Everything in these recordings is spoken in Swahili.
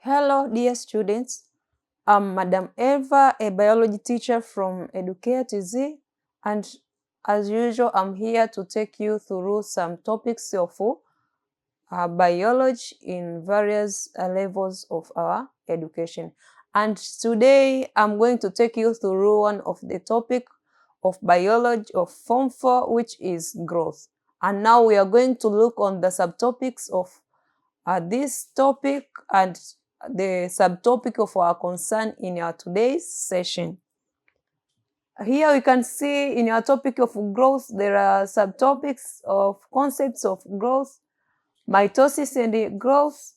Hello, dear students. I'm Madam Eva, a biology teacher from Educare TZ, and as usual, I'm here to take you through some topics of biology in various levels of our education. And today, I'm going to take you through one of the topic of biology of Form 4, which is growth. And now we are going to look on the subtopics of this topic and the subtopic of our concern in our today's session. Here we can see in our topic of growth, there are subtopics of concepts of growth, mitosis and growth,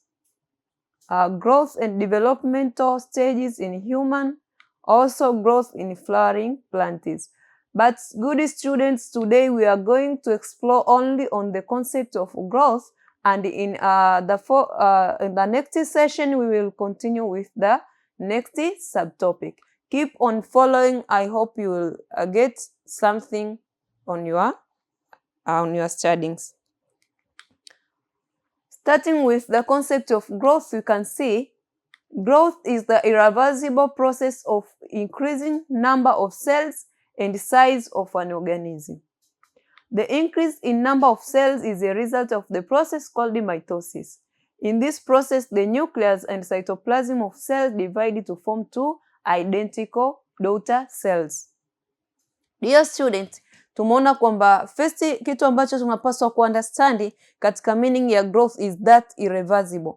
growth and developmental stages in human, also growth in flowering plants. But good students, today we are going to explore only on the concept of growth, and in the next session we will continue with the next subtopic. Keep on following. I hope you will get something on your studies. Starting with the concept of growth, you can see growth is the irreversible process of increasing number of cells and size of an organism. The increase in number of cells is a result of the process called mitosis. In this process, the nucleus and cytoplasm of cells divide to form two identical daughter cells. Dear student, tumeona kwamba first kitu ambacho tunapaswa kuunderstand katika meaning ya growth is that irreversible.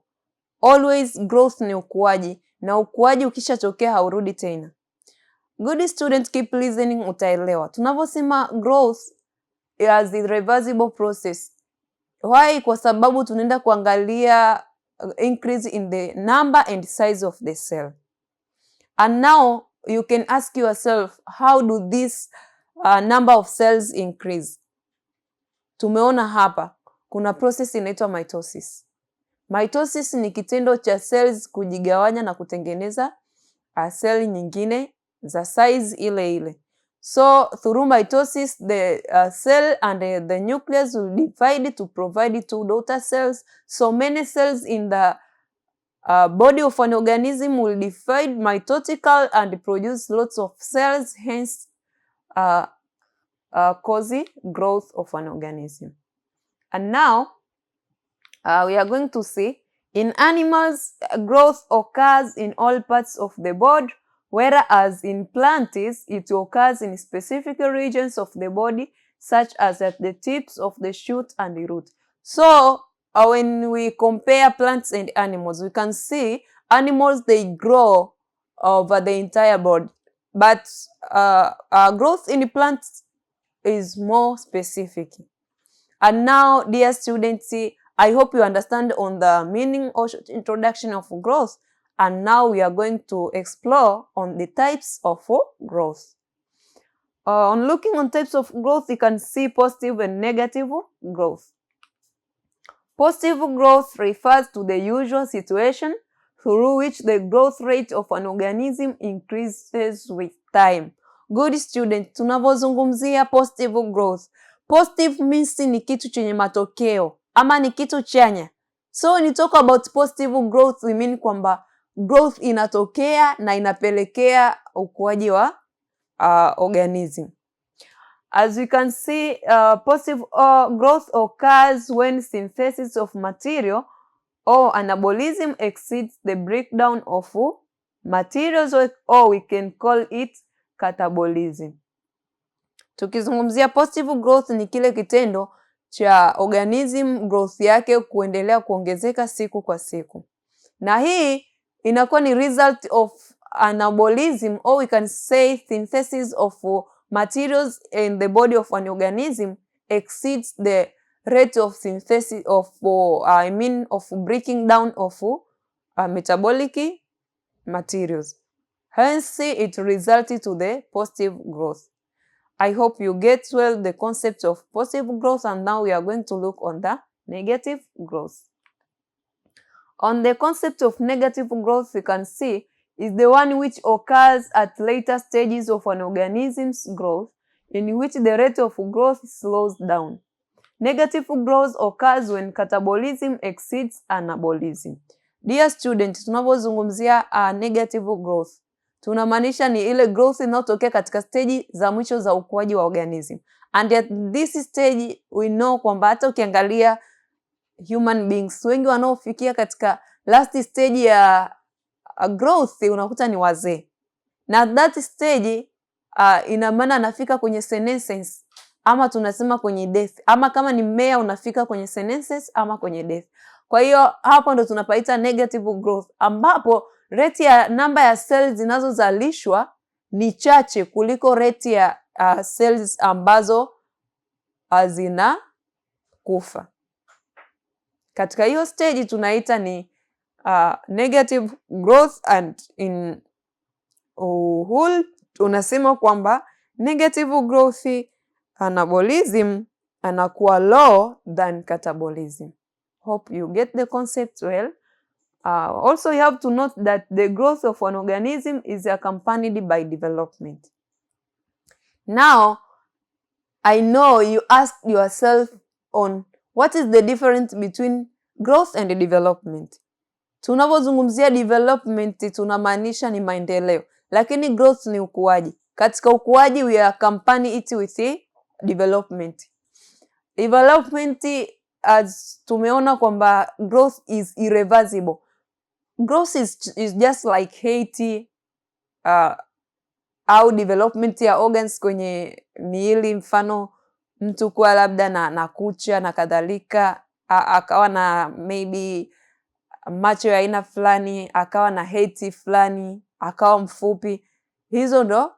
Always growth ni ukuaji, na ukuaji ukishatokea haurudi tena. Good student, keep listening, utaelewa. Tunavyosema growth as the reversible process. Why? Kwa sababu tunaenda kuangalia increase in the number and size of the cell. And now you can ask yourself, how do this number of cells increase? Tumeona hapa kuna process inaitwa mitosis. Mitosis ni kitendo cha cells kujigawanya na kutengeneza cell nyingine za size ile ile. So through mitosis, the cell and the nucleus will divide to provide two daughter cells. So many cells in the body of an organism will divide mitotically and produce lots of cells, hence causing growth of an organism. And now we are going to see in animals, growth occurs in all parts of the body, whereas in plants, it occurs in specific regions of the body, such as at the tips of the shoot and the root. So, when we compare plants and animals, we can see animals, they grow over the entire body. But growth in plants is more specific. And now, dear students, I hope you understand on the meaning or introduction of growth. And now we are going to explore on the types of growth. On looking on types of growth, you can see positive and negative growth. Positive growth refers to the usual situation through which the growth rate of an organism increases with time. Good student, tunavyozungumzia positive growth. Positive means ni kitu chenye matokeo ama ni kitu chanya. So when you talk about positive growth, we mean kwamba growth inatokea na inapelekea ukuaji wa organism. As we can see, positive growth occurs when synthesis of material or anabolism exceeds the breakdown of materials, or we can call it catabolism. Tukizungumzia positive growth ni kile kitendo cha organism growth yake kuendelea kuongezeka siku kwa siku. Na hii inakuwa ni result of anabolism, or we can say synthesis of materials in the body of an organism exceeds the rate of synthesis of of breaking down of metabolic materials. Hence it resulted to the positive growth. I hope you get well the concept of positive growth, and now we are going to look on the negative growth. On the concept of negative growth, you can see is the one which occurs at later stages of an organism's growth, in which the rate of growth slows down. Negative growth occurs when catabolism exceeds anabolism. Dear student, tunapozungumzia negative growth, tunamaanisha ni ile growth inayotokea katika stage za mwisho za ukuaji wa organism. And at this stage we know kwamba hata ukiangalia human beings wengi wanaofikia katika last stage ya growth unakuta ni wazee. Na that stage ina maana anafika kwenye senescence ama tunasema kwenye death, ama kama ni mmea unafika kwenye senescence ama kwenye death. Kwa hiyo hapo ndo tunapaita negative growth, ambapo rate ya namba ya cells zinazozalishwa ni chache kuliko rate ya cells ambazo hazina kufa. Katika hiyo stage tunaita ni negative growth, and in whole tunasema kwamba negative growth anabolism anakuwa low than catabolism. Hope you get the concept well. Also you have to note that the growth of an organism is accompanied by development. Now, I know you asked yourself on what is the difference between growth and development. Tunapozungumzia development tunamaanisha ni maendeleo, lakini growth ni ukuaji. Katika ukuaji we accompany it with development. Development, as tumeona kwamba growth is irreversible. Growth is just like Haiti au development ya organs kwenye miili, mfano mtu kuwa labda na kucha na kadhalika, akawa na maybe macho ya aina fulani, akawa na Haiti fulani, akawa mfupi. Hizo ndo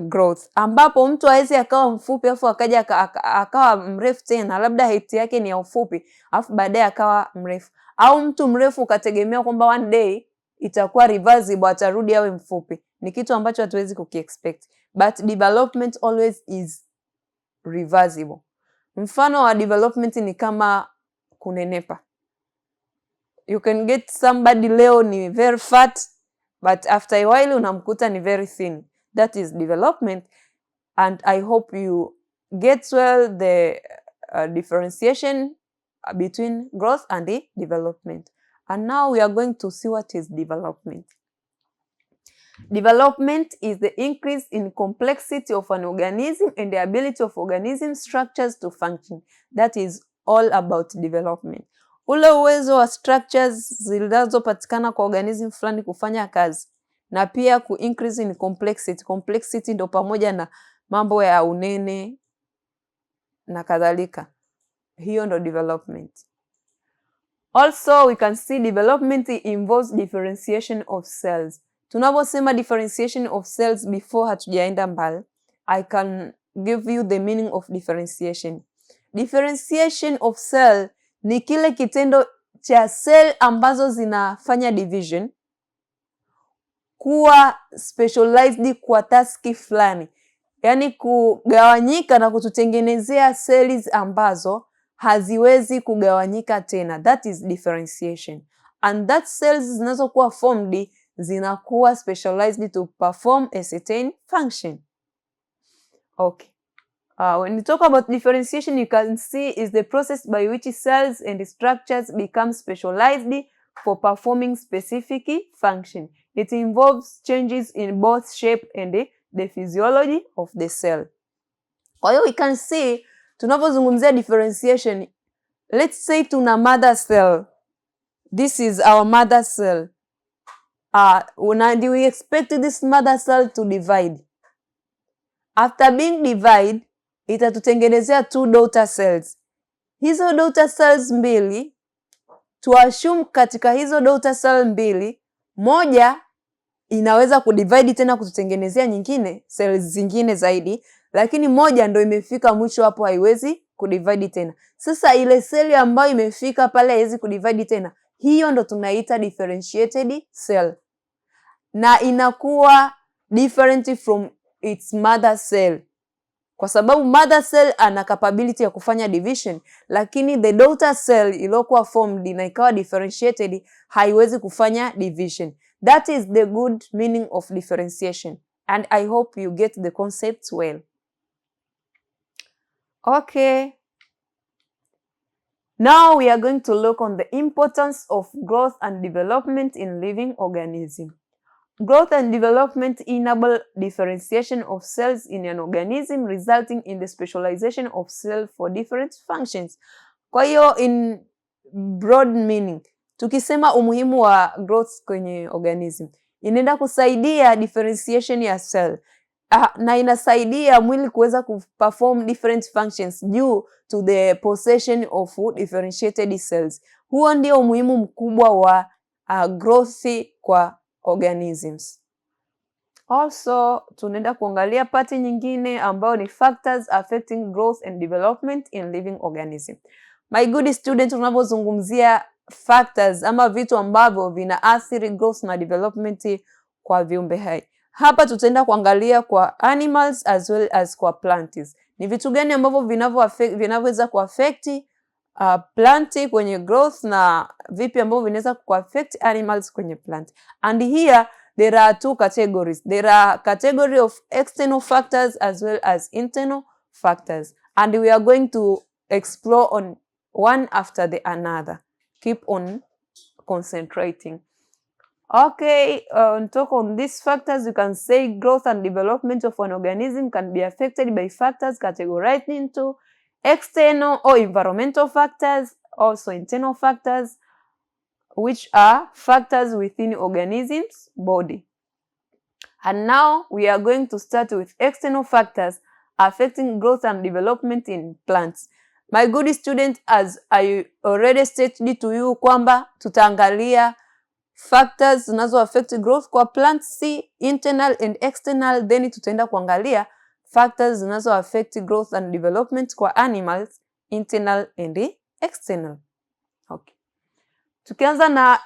growth, ambapo mtu hawezi akawa mfupi afu akaja akawa mrefu tena, labda Haiti yake ni ya ufupi afu baadaye akawa mrefu, au mtu mrefu ukategemea kwamba one day itakuwa reversible, atarudi awe mfupi. Ni kitu ambacho hatuwezi kukiexpect, but development always is reversible. Mfano wa development ni kama kunenepa. You can get somebody leo ni very fat, but after a while unamkuta ni very thin. That is development, and I hope you get well the differentiation between growth and the development. And now we are going to see what is development. Development is the increase in complexity of an organism and the ability of organism structures to function. That is all about development. Ule uwezo wa structures zilizopatikana kwa organism fulani kufanya kazi, na pia ku increase in complexity. Complexity ndo pamoja na mambo ya unene na kadhalika. Hiyo ndo development. Also we can see development involves differentiation of cells. Tunaposema differentiation of cells, before hatujaenda mbali, I can give you the meaning of differentiation. Differentiation of cell ni kile kitendo cha cell ambazo zinafanya division kuwa specialized kwa taski fulani, yaani kugawanyika na kututengenezea cells ambazo haziwezi kugawanyika tena. That is differentiation, and that cells zinazokuwa formed zinakuwa specialized to perform a certain function. Okay. When we talk about differentiation, you can see is the process by which cells and structures become specialized for performing specific function. It involves changes in both shape and the physiology of the cell. Kwa hiyo we can see, tunapozungumzia differentiation, let's say tuna mother cell. This is our mother cell. And we expect this mother cell to divide. After being divided, itatutengenezea 2 daughter cells. Hizo daughter cells mbili, tuassume katika hizo daughter cell mbili, moja inaweza kudivide tena kututengenezea nyingine, cells zingine zaidi, lakini moja ndo imefika mwisho hapo, haiwezi kudivide tena. Sasa ile cell ambayo imefika pale haiwezi kudivide tena, hiyo ndo tunaita differentiated cell, na inakuwa different from its mother cell, kwa sababu mother cell ana capability ya kufanya division, lakini the daughter cell iliyokuwa formed na ikawa differentiated haiwezi kufanya division. That is the good meaning of differentiation, and I hope you get the concepts well. Okay. Now we are going to look on the importance of growth and development in living organism. Growth and development enable differentiation of cells in an organism, resulting in the specialization of cells for different functions. Kwa hiyo in broad meaning, tukisema umuhimu wa growth kwenye organism, inaenda kusaidia differentiation ya cell na inasaidia mwili kuweza kuperform different functions due to the possession of differentiated cells. Huo ndio umuhimu mkubwa wa growth kwa organisms. Also, tunaenda kuangalia pati nyingine ambayo ni factors affecting growth and development in living organism. My good student, tunapozungumzia factors ama vitu ambavyo vinaathiri growth na development kwa viumbe hai, hapa tutaenda kuangalia kwa animals as well as kwa plants. Ni vitu gani ambavyo vinavyoweza kuaffect plant kwenye growth na vipi ambavyo vinaweza kuaffect animals kwenye plant. And here there are two categories. There are category of external factors as well as internal factors, and we are going to explore on one after the another. Keep on concentrating. Okay, talk on these factors. You can say growth and development of an organism can be affected by factors categorized into external or environmental factors, also internal factors, which are factors within organism's body. And now we are going to start with external factors affecting growth and development in plants. My good student, as I already stated to you kwamba tutaangalia factors zinazo affect growth kwa plants, internal and external, then tutaenda kuangalia factors zinazo affect growth and development kwa animals, internal and external. Okay. Tukianza na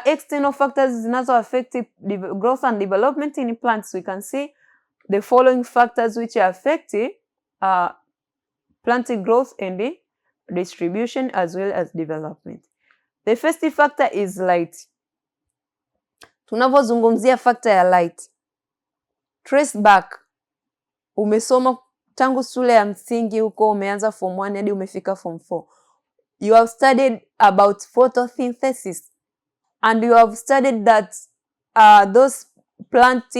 external factors zinazo affect growth and development in plants, we can see the following factors which affect plant growth and distribution as well as development. The first factor is light. Tunavozungumzia factor ya light, trace back, umesoma tangu shule ya msingi huko, umeanza form 1 hadi umefika form 4. You have studied about photosynthesis, and you have studied that those plants,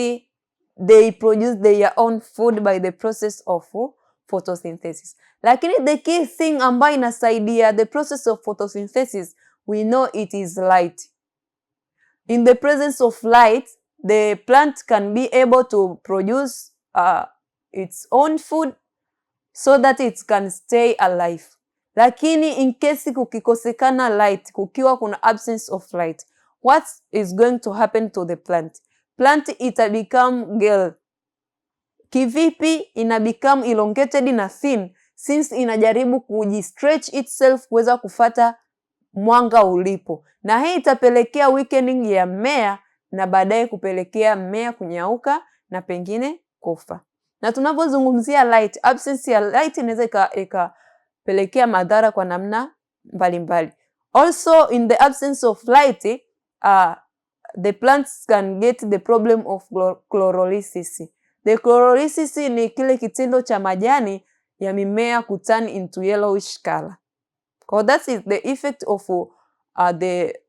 they produce their own food by the process of photosynthesis. Lakini the key thing ambayo inasaidia the process of photosynthesis, we know it is light. In the presence of light, the plant can be able to produce its own food so that it can stay alive. Lakini in case kukikosekana light, kukiwa kuna absence of light, what is going to happen to the plant? Plant ita become dull. Kivipi? Ina become elongated na thin, since inajaribu kujistretch itself kuweza kufata mwanga ulipo, na hii itapelekea weakening ya mmea na baadaye kupelekea mmea kunyauka na pengine kufa. Na tunapozungumzia light, absence ya light inaweza ikapelekea madhara kwa namna mbalimbali. Also, in the absence of light, the plants can get the problem of chlorolysis. The chlorolysis ni kile kitendo cha majani ya mimea kuturn into yellowish color. So that is the effect of the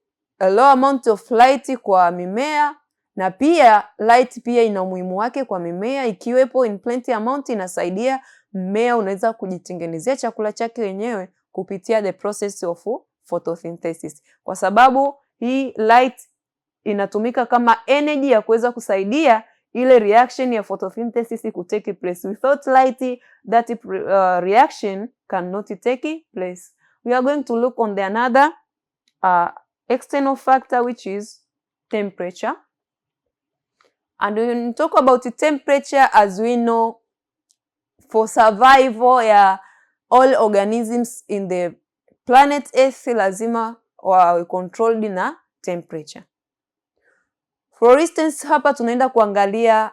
low amount of light kwa mimea, na pia light pia ina umuhimu wake kwa mimea. Ikiwepo in plenty amount, inasaidia mmea unaweza kujitengenezea chakula chake wenyewe kupitia the process of photosynthesis, kwa sababu hii light inatumika kama energy ya kuweza kusaidia ile reaction ya photosynthesis ku take place. Without light, that reaction cannot take place. We are going to look on the another external factor, which is temperature. And when we talk about the temperature, as we know, for survival ya all organisms in the planet Earth, lazima wawe controlled na temperature. For instance, hapa tunaenda kuangalia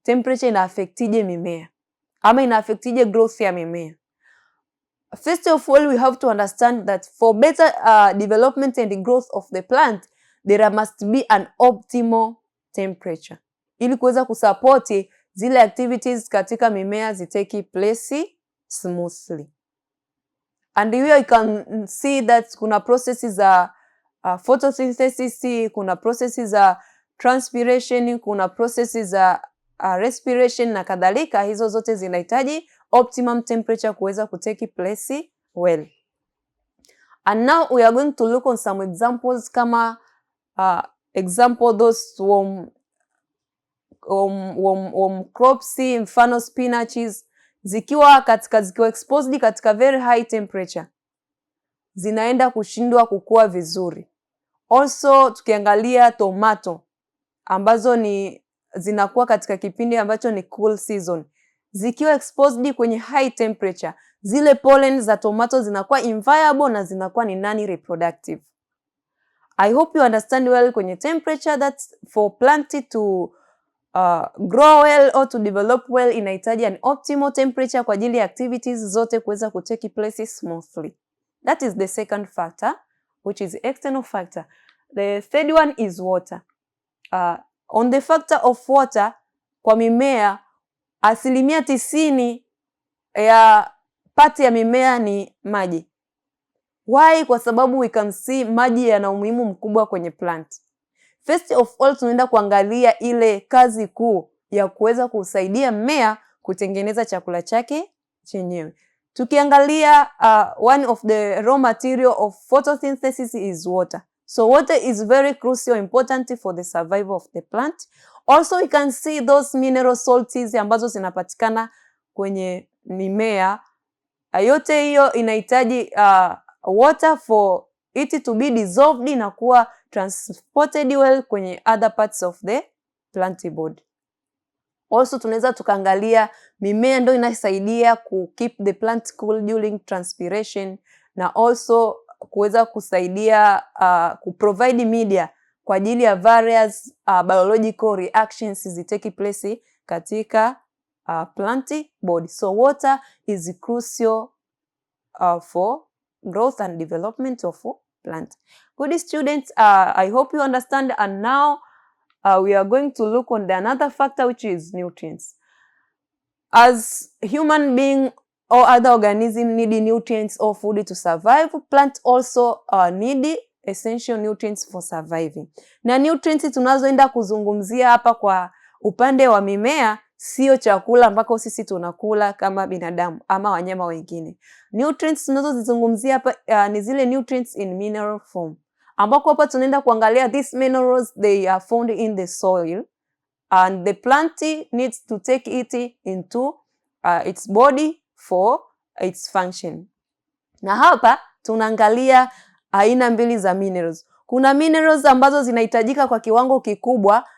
temperature ina affectije mimea ama ina affectije growth ya mimea. First of all, we have to understand that for better development and growth of the plant, there must be an optimal temperature, ili kuweza kusupport zile activities katika mimea zitake place smoothly. And here you can see that kuna processes za photosynthesis, kuna processes za transpiration, kuna processes za respiration na kadhalika. Hizo zote zinahitaji optimum temperature kuweza kutake place well. And now we are going to look on some examples kama example those warm crops, mfano spinaches, zikiwa exposed katika very high temperature zinaenda kushindwa kukua vizuri. Also tukiangalia tomato ambazo zinakuwa katika kipindi ambacho ni cool season, zikiwa exposed kwenye high temperature, zile pollen za tomato zinakuwa inviable na zinakuwa ni non-reproductive. I hope you understand well kwenye temperature that for plant to grow well or to develop well inahitaji an optimal temperature kwa ajili ya activities zote kuweza kutake place smoothly. That is the second factor, which is external factor. The third one is water. On the factor of water, kwa mimea 90% ya pati ya mimea ni maji. Why? Kwa sababu we can see maji yana umuhimu mkubwa kwenye plant. First of all, tunaenda kuangalia ile kazi kuu ya kuweza kusaidia mmea kutengeneza chakula chake chenyewe. Tukiangalia one of the raw material of photosynthesis is water. So water is very crucial, important for the survival of the plant. Also we can see those mineral salts ambazo zinapatikana kwenye mimea. Yote hiyo inahitaji water for it to be dissolved na kuwa transported well kwenye other parts of the plant body. Also tunaweza tukaangalia mimea ndio inasaidia ku keep the plant cool during transpiration na also kuweza kusaidia ku provide media kwa ajili ya various biological reactions zitake place katika plant body. So water is crucial for growth and development of plant. Good students, I hope you understand, and now we are going to look on the another factor, which is nutrients. As human being or other organism need nutrients or food to survive, plant also need essential nutrients for surviving. Na nutrients tunazoenda kuzungumzia hapa kwa upande wa mimea sio chakula ambako sisi tunakula kama binadamu ama wanyama wengine. Nutrients tunazozizungumzia hapa ni zile nutrients in mineral form, ambako hapa tunaenda kuangalia these minerals, they are found in the soil and the plant needs to take it into its body for its function. Na hapa tunaangalia aina mbili za minerals. Kuna minerals ambazo zinahitajika kwa kiwango kikubwa